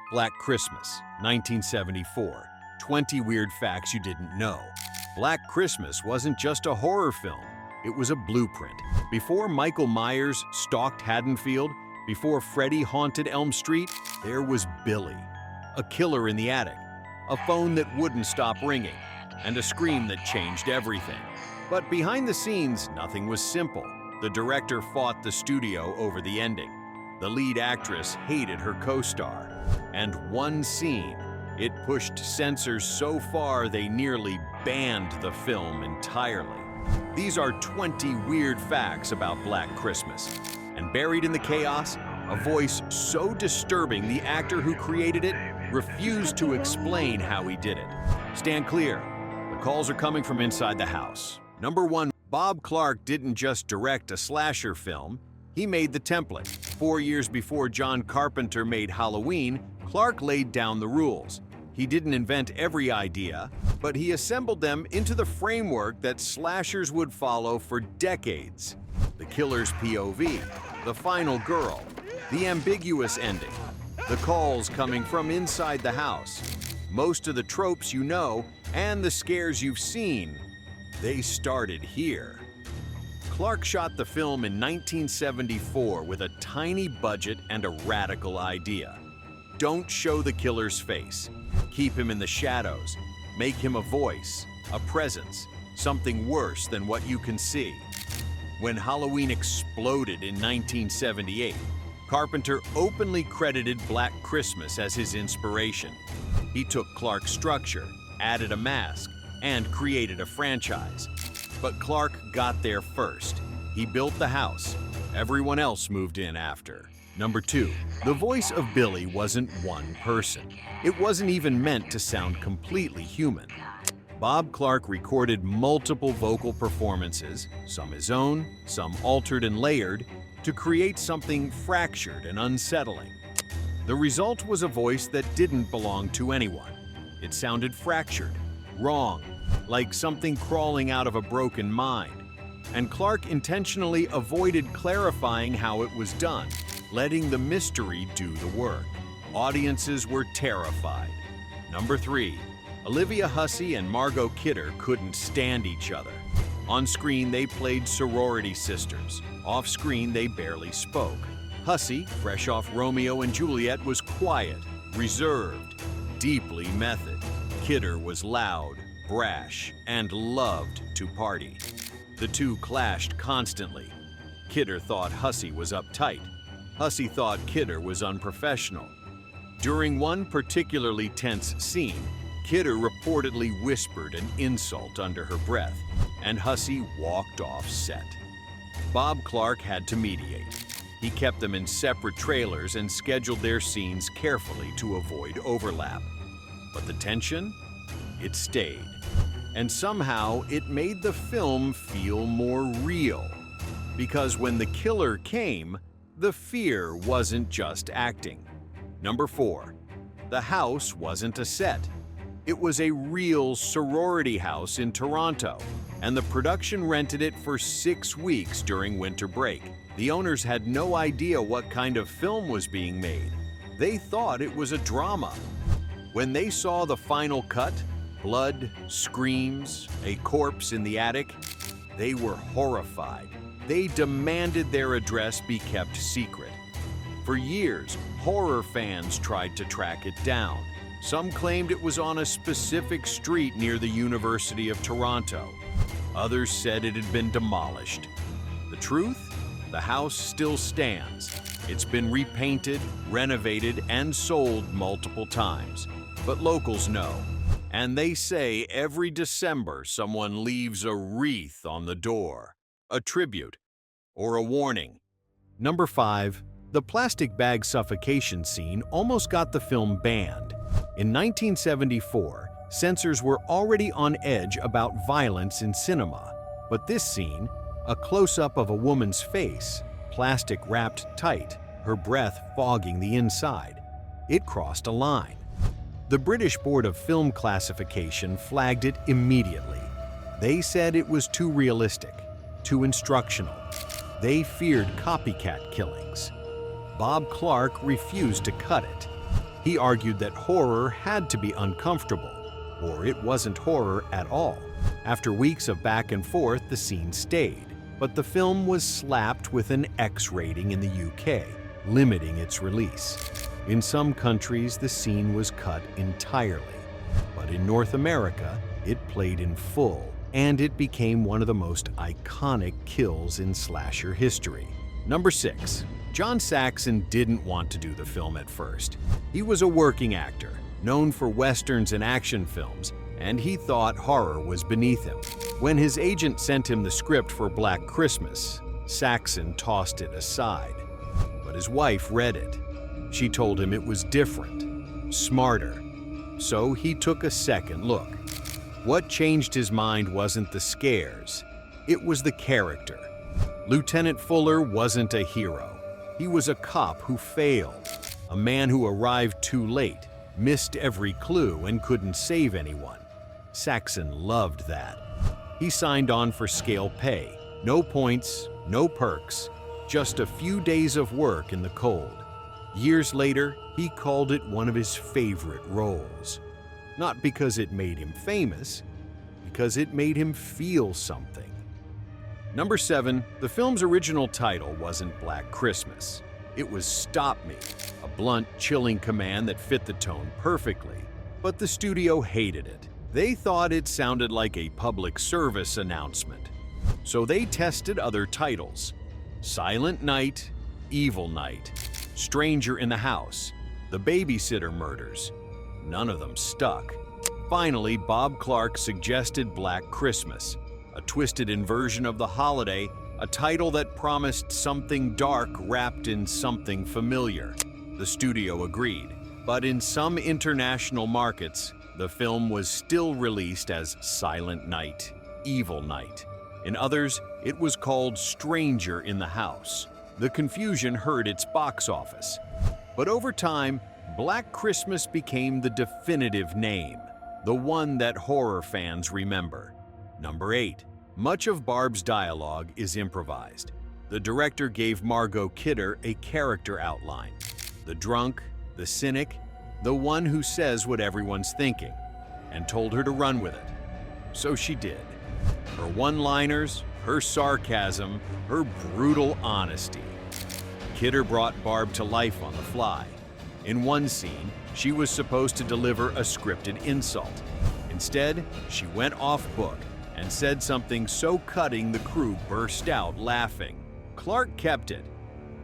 Black Christmas, 1974. 20 weird facts you didn't know. Black Christmas wasn't just a horror film. It was a blueprint. Before Michael Myers stalked Haddonfield, before Freddy haunted Elm Street, there was Billy. A killer in the attic, a phone that wouldn't stop ringing, and a scream that changed everything. But behind the scenes, nothing was simple. The director fought the studio over the ending. The lead actress hated her co-star. And one scene, it pushed censors so far they nearly banned the film entirely. These are 20 weird facts about Black Christmas. And buried in the chaos, a voice so disturbing the actor who created it refused to explain how he did it. Stand clear. The calls are coming from inside the house. Number 1, Bob Clark didn't just direct a slasher film, he made the template. 4 years before John Carpenter made Halloween, Clark laid down the rules. He didn't invent every idea, but he assembled them into the framework that slashers would follow for decades. The killer's POV, the final girl, the ambiguous ending, the calls coming from inside the house. Most of the tropes you know and the scares you've seen, they started here. Clark shot the film in 1974 with a tiny budget and a radical idea. Don't show the killer's face. Keep him in the shadows. Make him a voice, a presence, something worse than what you can see. When Halloween exploded in 1978, Carpenter openly credited Black Christmas as his inspiration. He took Clark's structure, added a mask, and created a franchise. But Clark got there first. He built the house. Everyone else moved in after. Number 2, the voice of Billy wasn't one person. It wasn't even meant to sound completely human. Bob Clark recorded multiple vocal performances, some his own, some altered and layered, to create something fractured and unsettling. The result was a voice that didn't belong to anyone. It sounded fractured, wrong, like something crawling out of a broken mind. And Clark intentionally avoided clarifying how it was done, letting the mystery do the work. Audiences were terrified. Number 3, Olivia Hussey and Margot Kidder couldn't stand each other. On screen, they played sorority sisters. Off screen, they barely spoke. Hussey, fresh off Romeo and Juliet, was quiet, reserved, deeply method. Kidder was loud, brash, and loved to party. The two clashed constantly. Kidder thought Hussey was uptight. Hussey thought Kidder was unprofessional. During one particularly tense scene, Kidder reportedly whispered an insult under her breath, and Hussey walked off set. Bob Clark had to mediate. He kept them in separate trailers and scheduled their scenes carefully to avoid overlap. But the tension? It stayed. And somehow it made the film feel more real. Because when the killer came, the fear wasn't just acting. Number 4, the house wasn't a set. It was a real sorority house in Toronto, and the production rented it for 6 weeks during winter break. The owners had no idea what kind of film was being made. They thought it was a drama. When they saw the final cut, blood, screams, a corpse in the attic, they were horrified. They demanded their address be kept secret. For years, horror fans tried to track it down. Some claimed it was on a specific street near the University of Toronto. Others said it had been demolished. The truth? The house still stands. It's been repainted, renovated, and sold multiple times. But locals know. And they say every December someone leaves a wreath on the door, a tribute, or a warning. Number 5, the plastic bag suffocation scene almost got the film banned. In 1974, censors were already on edge about violence in cinema. But this scene, a close-up of a woman's face, plastic wrapped tight, her breath fogging the inside, it crossed a line. The British Board of Film Classification flagged it immediately. They said it was too realistic, too instructional. They feared copycat killings. Bob Clark refused to cut it. He argued that horror had to be uncomfortable, or it wasn't horror at all. After weeks of back and forth, the scene stayed, but the film was slapped with an X rating in the UK, limiting its release. In some countries, the scene was cut entirely, but in North America, it played in full, and it became one of the most iconic kills in slasher history. Number 6. John Saxon didn't want to do the film at first. He was a working actor, known for westerns and action films, and he thought horror was beneath him. When his agent sent him the script for Black Christmas, Saxon tossed it aside. But his wife read it. She told him it was different, smarter. So he took a second look. What changed his mind wasn't the scares, it was the character. Lieutenant Fuller wasn't a hero. He was a cop who failed, a man who arrived too late, missed every clue, and couldn't save anyone. Saxon loved that. He signed on for scale pay. No points, no perks, just a few days of work in the cold. Years later, he called it one of his favorite roles. Not because it made him famous, because it made him feel something. Number 7, the film's original title wasn't Black Christmas. It was Stop Me, a blunt, chilling command that fit the tone perfectly. But the studio hated it. They thought it sounded like a public service announcement. So they tested other titles: Silent Night, Evil Night, Stranger in the House, The Babysitter Murders. None of them stuck. Finally, Bob Clark suggested Black Christmas, a twisted inversion of the holiday, a title that promised something dark wrapped in something familiar. The studio agreed, but in some international markets, the film was still released as Silent Night, Evil Night. In others, it was called Stranger in the House. The confusion hurt its box office. But over time, Black Christmas became the definitive name, the one that horror fans remember. Number 8. Much of Barb's dialogue is improvised. The director gave Margot Kidder a character outline: the drunk, the cynic, the one who says what everyone's thinking, and told her to run with it. So she did. Her one-liners, her sarcasm, her brutal honesty. Kidder brought Barb to life on the fly. In one scene, she was supposed to deliver a scripted insult. Instead, she went off-book and said something so cutting the crew burst out laughing. Clark kept it.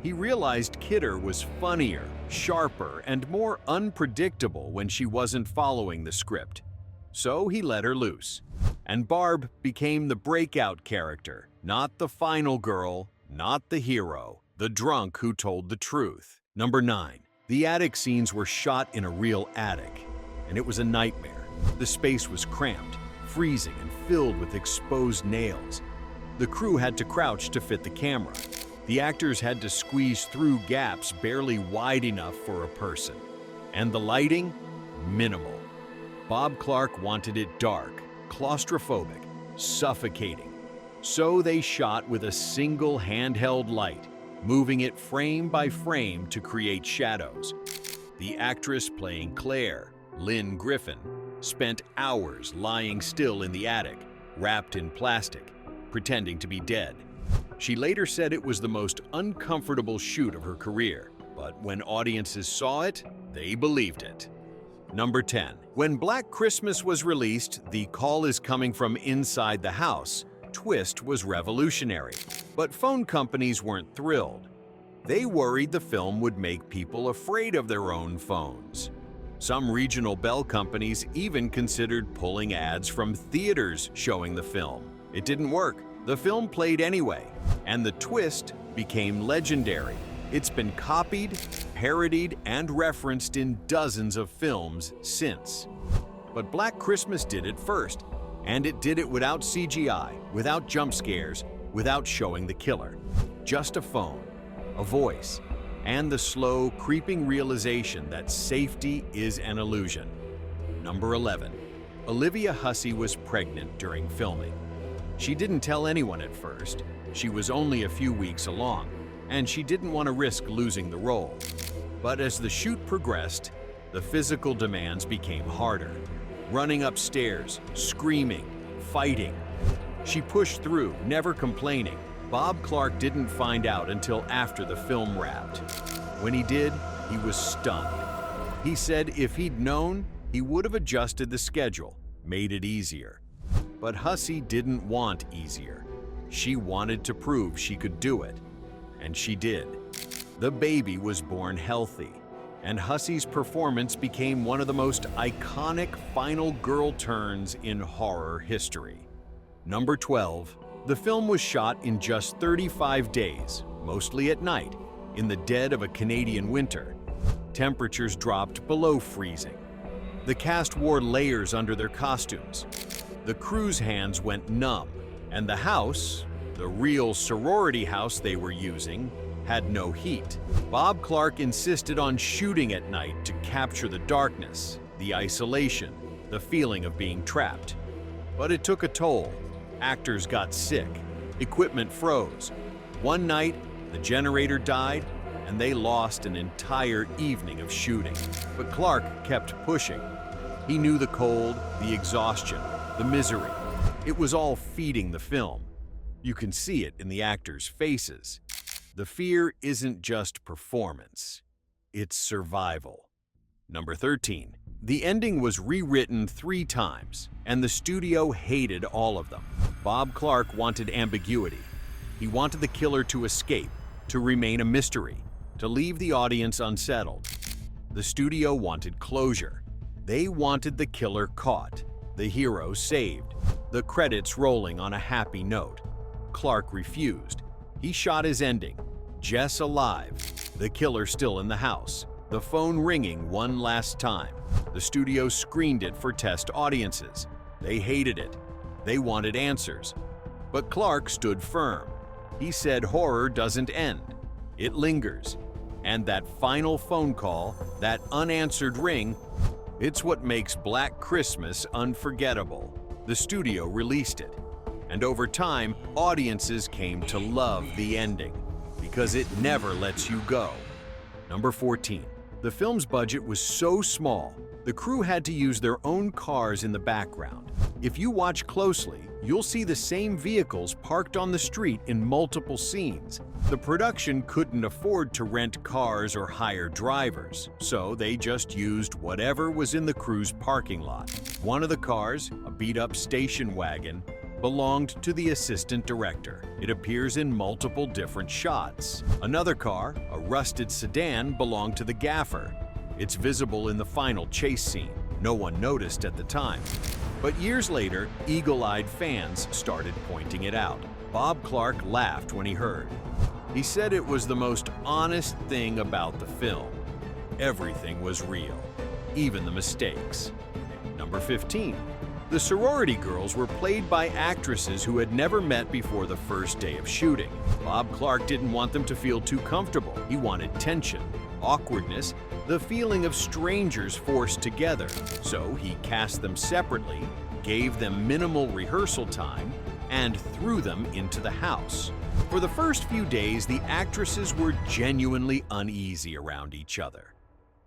He realized Kidder was funnier, sharper, and more unpredictable when she wasn't following the script. So he let her loose. And Barb became the breakout character, not the final girl, not the hero, the drunk who told the truth. Number 9. The attic scenes were shot in a real attic, and it was a nightmare. The space was cramped, freezing, and filled with exposed nails. The crew had to crouch to fit the camera. The actors had to squeeze through gaps barely wide enough for a person. And the lighting? Minimal. Bob Clark wanted it dark, claustrophobic, suffocating. So they shot with a single handheld light, moving it frame by frame to create shadows. The actress playing Claire, Lynn Griffin, spent hours lying still in the attic, wrapped in plastic, pretending to be dead. She later said it was the most uncomfortable shoot of her career, but when audiences saw it, they believed it. Number 10. When Black Christmas was released, the "call is coming from inside the house" twist was revolutionary. But phone companies weren't thrilled. They worried the film would make people afraid of their own phones. Some regional bell companies even considered pulling ads from theaters showing the film. It didn't work. The film played anyway, and the twist became legendary. It's been copied, parodied, and referenced in dozens of films since. But Black Christmas did it first, and it did it without CGI, without jump scares, without showing the killer. Just a phone, a voice, and the slow, creeping realization that safety is an illusion. Number 11. Olivia Hussey was pregnant during filming. She didn't tell anyone at first. She was only a few weeks along, and she didn't want to risk losing the role. But as the shoot progressed, The physical demands became harder. Running upstairs, screaming, fighting. She pushed through, never complaining. Bob Clark didn't find out until after the film wrapped. When he did, he was stunned. He said if he'd known, he would have adjusted the schedule, made it easier. But Hussey didn't want easier. She wanted to prove she could do it. And she did. The baby was born healthy, and Hussey's performance became one of the most iconic final girl turns in horror history. Number 12. The film was shot in just 35 days, mostly at night, in the dead of a Canadian winter. Temperatures dropped below freezing. The cast wore layers under their costumes. The crew's hands went numb, and the house, the real sorority house they were using, had no heat. Bob Clark insisted on shooting at night to capture the darkness, the isolation, the feeling of being trapped. But it took a toll. Actors got sick. Equipment froze. One night, the generator died, and they lost an entire evening of shooting. But Clark kept pushing. He knew the cold, the exhaustion, the misery. It was all feeding the film. You can see it in the actors' faces. The fear isn't just performance, it's survival. Number 13. The ending was rewritten 3 times, and the studio hated all of them. Bob Clark wanted ambiguity. He wanted the killer to escape, to remain a mystery, to leave the audience unsettled. The studio wanted closure. They wanted the killer caught, the hero saved, the credits rolling on a happy note. Clark refused. He shot his ending. Jess alive, the killer still in the house, the phone ringing one last time. The studio screened it for test audiences. They hated it. They wanted answers. But Clark stood firm. He said horror doesn't end. It lingers. And that final phone call, that unanswered ring, it's what makes Black Christmas unforgettable. The studio released it. And over time, audiences came to love the ending because it never lets you go. Number 14. The film's budget was so small, the crew had to use their own cars in the background. If you watch closely, you'll see the same vehicles parked on the street in multiple scenes. The production couldn't afford to rent cars or hire drivers, so they just used whatever was in the crew's parking lot. One of the cars, a beat-up station wagon, belonged to the assistant director. It appears in multiple different shots. Another car, a rusted sedan, belonged to the gaffer. It's visible in the final chase scene. No one noticed at the time. But years later, eagle-eyed fans started pointing it out. Bob Clark laughed when he heard. He said it was the most honest thing about the film. Everything was real, even the mistakes. Number 15. The sorority girls were played by actresses who had never met before the first day of shooting. Bob Clark didn't want them to feel too comfortable. He wanted tension, awkwardness, the feeling of strangers forced together. So he cast them separately, gave them minimal rehearsal time, and threw them into the house. For the first few days, the actresses were genuinely uneasy around each other.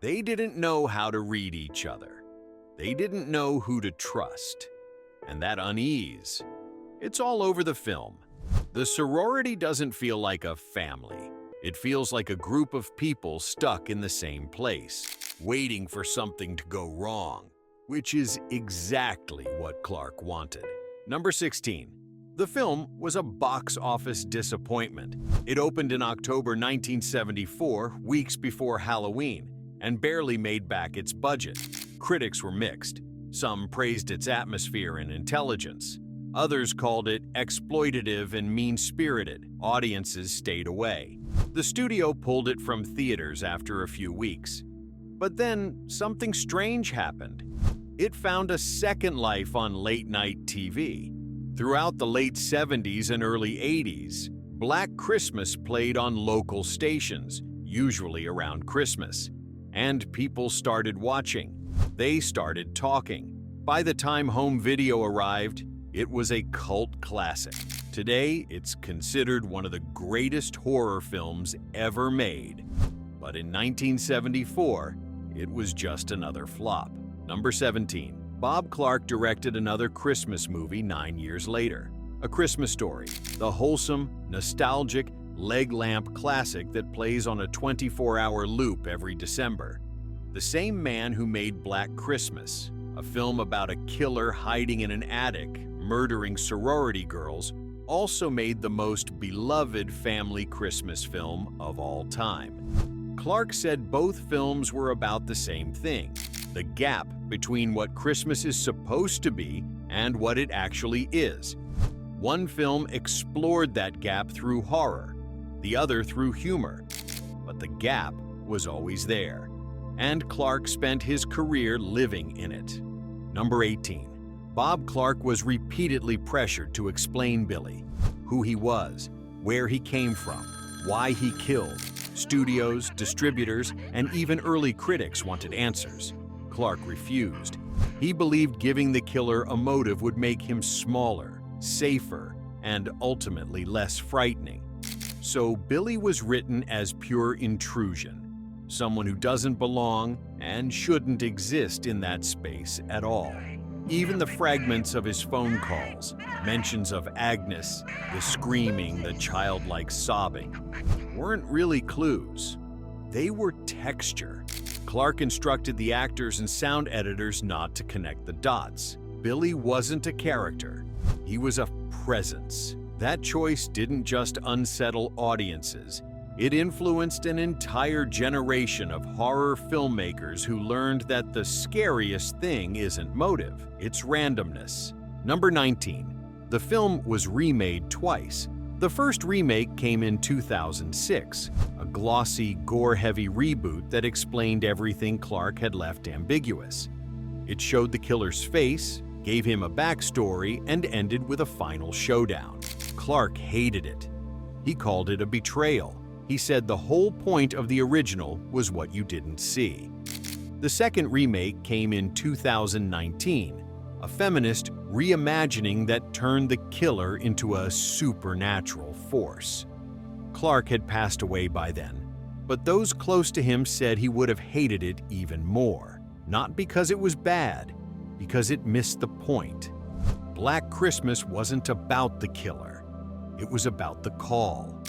They didn't know how to read each other. They didn't know who to trust. And that unease, it's all over the film. The sorority doesn't feel like a family. It feels like a group of people stuck in the same place, waiting for something to go wrong, which is exactly what Clark wanted. Number 16. The film was a box office disappointment. It opened in October 1974, weeks before Halloween, and barely made back its budget. Critics were mixed. Some praised its atmosphere and intelligence. Others called it exploitative and mean-spirited. Audiences stayed away. The studio pulled it from theaters after a few weeks. But then something strange happened. It found a second life on late-night TV. Throughout the late 70s and early 80s, Black Christmas played on local stations, usually around Christmas. And people started watching. They started talking. By the time home video arrived, it was a cult classic. Today, it's considered one of the greatest horror films ever made. But in 1974, it was just another flop. Number 17. Bob Clark directed another Christmas movie 9 years later. A Christmas Story, the wholesome, nostalgic, leg lamp classic that plays on a 24-hour loop every December. The same man who made Black Christmas, a film about a killer hiding in an attic, murdering sorority girls, also made the most beloved family Christmas film of all time. Clark said both films were about the same thing, the gap between what Christmas is supposed to be and what it actually is. One film explored that gap through horror, the other through humor, but the gap was always there, and Clark spent his career living in it. Number 18. Bob Clark was repeatedly pressured to explain Billy, who he was, where he came from, why he killed. Studios, distributors, and even early critics wanted answers. Clark refused. He believed giving the killer a motive would make him smaller, safer, and ultimately less frightening. So Billy was written as pure intrusion, someone who doesn't belong and shouldn't exist in that space at all. Even the fragments of his phone calls, mentions of Agnes, the screaming, the childlike sobbing, weren't really clues. They were texture. Clark instructed the actors and sound editors not to connect the dots. Billy wasn't a character. He was a presence. That choice didn't just unsettle audiences. It influenced an entire generation of horror filmmakers who learned that the scariest thing isn't motive, it's randomness. Number 19. The film was remade twice. The first remake came in 2006, a glossy, gore-heavy reboot that explained everything Clark had left ambiguous. It showed the killer's face, gave him a backstory, and ended with a final showdown. Clark hated it. He called it a betrayal. He said the whole point of the original was what you didn't see. The second remake came in 2019, a feminist reimagining that turned the killer into a supernatural force. Clark had passed away by then, but those close to him said he would have hated it even more. Not because it was bad, because it missed the point. Black Christmas wasn't about the killer. It was about the call,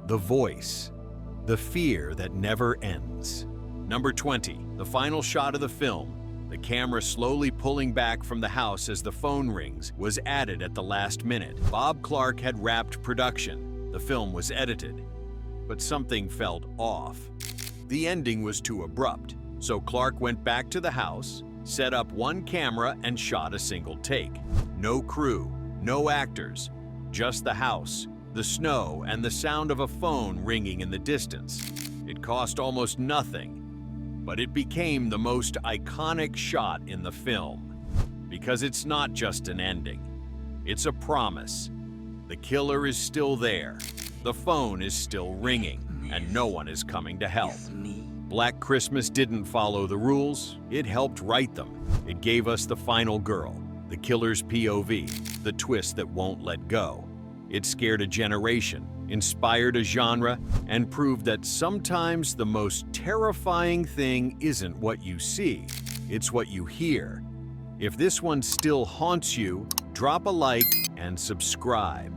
the voice, the fear that never ends. Number 20, the final shot of the film, the camera slowly pulling back from the house as the phone rings, was added at the last minute. Bob Clark had wrapped production. The film was edited. But something felt off. The ending was too abrupt, so Clark went back to the house, set up one camera, and shot a single take. No crew, no actors, just the house, the snow, and the sound of a phone ringing in the distance. It cost almost nothing, but it became the most iconic shot in the film. Because it's not just an ending. It's a promise. The killer is still there. The phone is still ringing, and no one is coming to help. Black Christmas didn't follow the rules. It helped write them. It gave us the final girl, the killer's POV, the twist that won't let go. It scared a generation, inspired a genre, and proved that sometimes the most terrifying thing isn't what you see, it's what you hear. If this one still haunts you, drop a like and subscribe.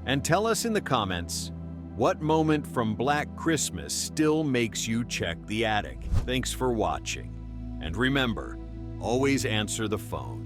And tell us in the comments, what moment from Black Christmas still makes you check the attic? Thanks for watching. And remember, always answer the phone.